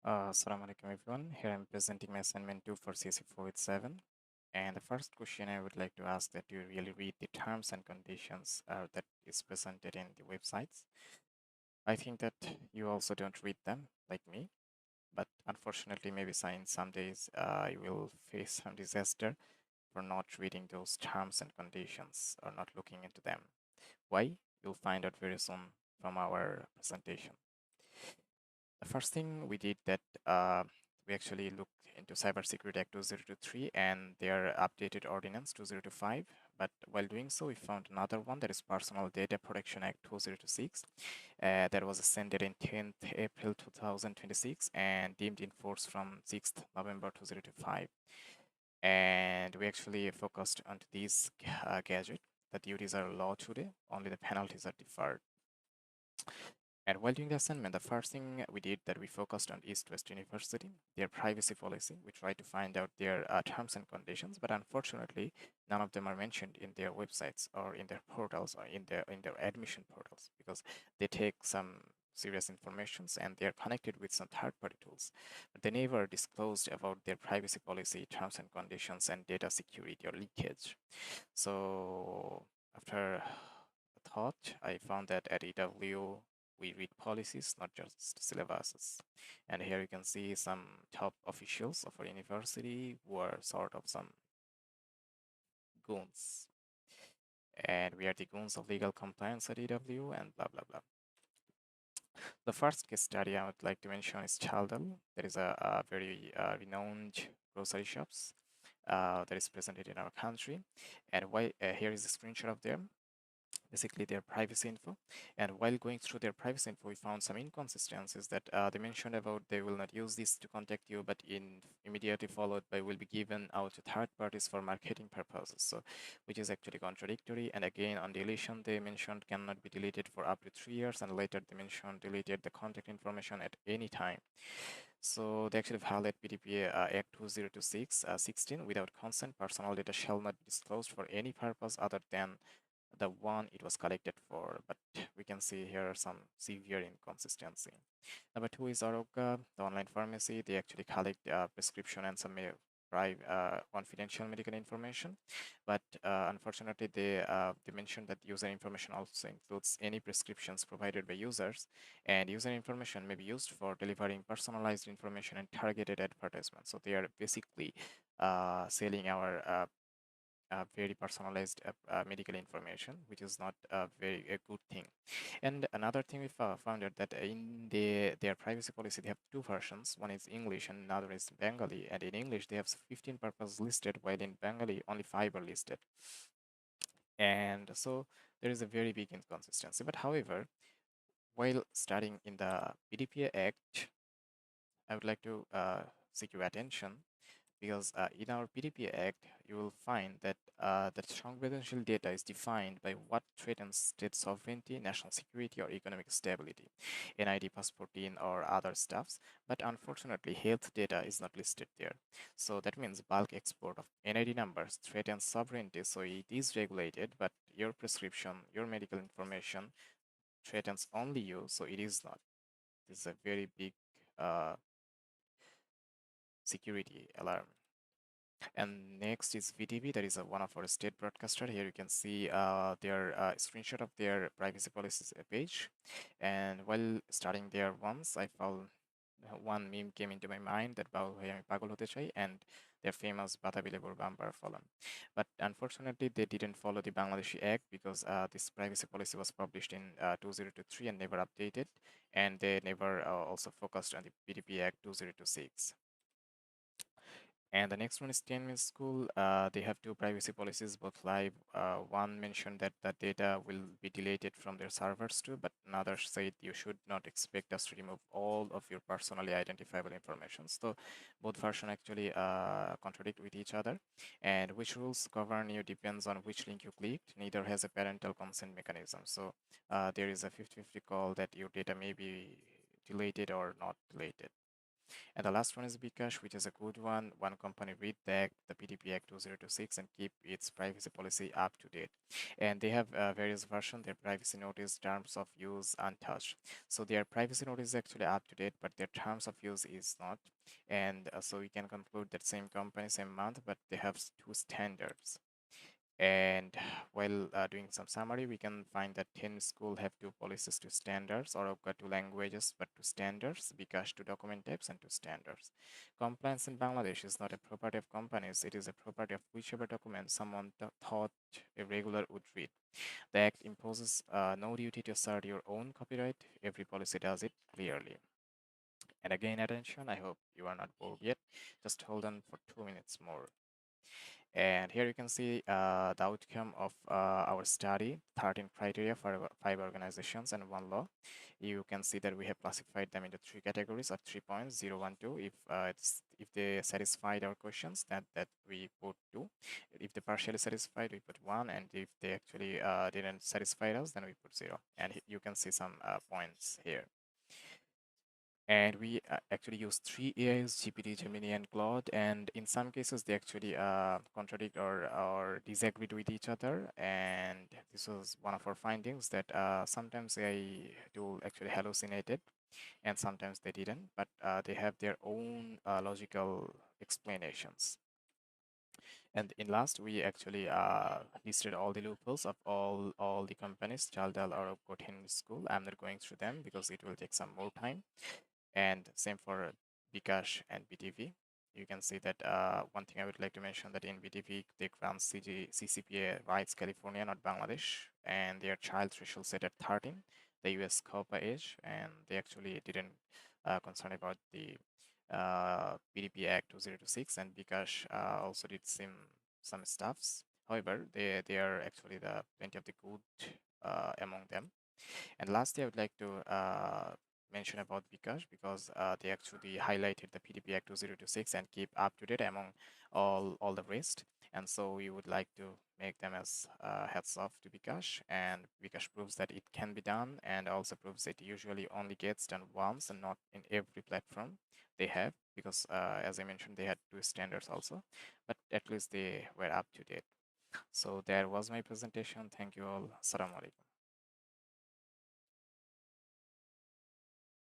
Assalamu alaikum everyone. Here I'm presenting my assignment 2 for CSE487. And the first question I would like to ask that you really read the terms and conditions that is presented in the websites. I think that you also don't read them like me, but unfortunately maybe some days you will face some disaster for not reading those terms and conditions or not looking into them. Why? You'll find out very soon from our presentation. The first thing we did that we actually looked into Cybersecurity Act 2023 and their updated Ordinance 2025. But while doing so, we found another one that is Personal Data Protection Act 2026 that was ascended in 10th April 2026 and deemed in force from 6th November 2025. And we actually focused on these gadget. The duties are law today, only the penalties are deferred. And while doing the assignment, the first thing we did that we focused on East West University, their privacy policy. We tried to find out their terms and conditions, but unfortunately, none of them are mentioned in their websites or in their portals or in their admission portals because they take some serious informations and they are connected with some third-party tools. But they never disclosed about their privacy policy, terms and conditions, and data security or leakage. So after thought, I found that at EW we read policies, not just syllabuses. And here you can see some top officials of our university who are sort of some goons. And we are the goons of legal compliance at EW and blah, blah, blah. The first case study I would like to mention is Chaldal. There is a very renowned grocery shops that is presented in our country. And here is a screenshot of them, basically their privacy info. And while going through their privacy info, we found some inconsistencies that they mentioned about they will not use this to contact you, but immediately followed by will be given out to third parties for marketing purposes. So, which is actually contradictory. And again, on deletion, they mentioned cannot be deleted for up to 3 years, and later they mentioned deleted the contact information at any time. So they actually violate PDPA Act 2026 16 without consent. Personal data shall not be disclosed for any purpose other than the one it was collected for, but we can see here some severe inconsistency. Number two is Aroga, the online pharmacy. They actually collect prescription and some confidential medical information, but unfortunately they mentioned that user information also includes any prescriptions provided by users, and user information may be used for delivering personalized information and targeted advertisements. So they are basically selling our very personalized medical information, which is not a good thing. And another thing we found out that in their privacy policy, they have two versions. One is English and another is Bengali. And in English, they have 15 purposes listed, while in Bengali, only 5 are listed. And so there is a very big inconsistency. But however, while studying in the PDPA Act, I would like to seek your attention because in our PDP Act, you will find that সংবেদনশীল data is defined by what threatens state sovereignty, national security, or economic stability, NID, passport in, or other stuffs. But unfortunately, health data is not listed there. So that means bulk export of NID numbers threatens sovereignty, so it is regulated, but your prescription, your medical information threatens only you, so it is not. This is a very big uh, security alarm. And next is VTV, that is one of our state broadcaster. Here you can see their screenshot of their privacy policies page. And while starting there once, I found one meme came into my mind that "Bahu Ami Pagol Hote Chai" and their famous Batabile Bambar Folam. But unfortunately, they didn't follow the Bangladeshi Act because this privacy policy was published in 2023 and never updated. And they never also focused on the PDP Act 2026. And the next one is 10 Minutes School. They have two privacy policies, both live. One mentioned that the data will be deleted from their servers too, but another said you should not expect us to remove all of your personally identifiable information. So both versions actually contradict with each other. And which rules govern you depends on which link you clicked. Neither has a parental consent mechanism. So there is a 50-50 call that your data may be deleted or not deleted. And the last one is Bkash, which is a good one. One company read the PDP Act 2026 and keep its privacy policy up to date. And they have various versions. Their privacy notice, terms of use untouched. So their privacy notice is actually up to date, but their terms of use is not. And so we can conclude that same company, same month, but they have two standards. And while doing some summary, we can find that 10 school have two policies to standards, or got two languages but two standards, because two document types and two standards. Compliance in Bangladesh is not a property of companies, it is a property of whichever document someone thought a regular would read. The Act imposes no duty to assert your own copyright, every policy does it clearly. And again, attention, I hope you are not bored yet. Just hold on for 2 minutes more. And here you can see the outcome of our study, 13 criteria for 5 organizations and 1 law. You can see that we have classified them into 3 categories of 3 points, 0, 1, 2. If they satisfied our questions, that we put 2. If they partially satisfied, we put 1. And if they actually didn't satisfy us, then we put 0. And you can see some points here. And we actually use 3 AIs, GPT, Gemini, and Claude. And in some cases, they actually contradict or disagreed with each other. And this was one of our findings, that sometimes AI tool actually hallucinated, and sometimes they didn't, but they have their own logical explanations. And in last, we actually listed all the loopholes of all the companies, Chaldal or Kotin School. I'm not going through them because it will take some more time. And same for Bkash and BTV. You can see that one thing I would like to mention, that in BTV, they run CCPA rights California, not Bangladesh, and their child threshold set at 13, the US COPA age, and they actually didn't concern about the PDP Act 2026, and Bkash also did some stuffs. However, they are actually the plenty of the good among them. And lastly, I would like to mention about Bikash, because they actually highlighted the PDP Act 2026 and keep up to date among all the rest. And so we would like to make them as heads off to Bikash, and Bikash proves that it can be done, and also proves it usually only gets done once and not in every platform they have, because as I mentioned, they had two standards also, but at least they were up to date. So that was my presentation. Thank you all. Assalamu alaikum.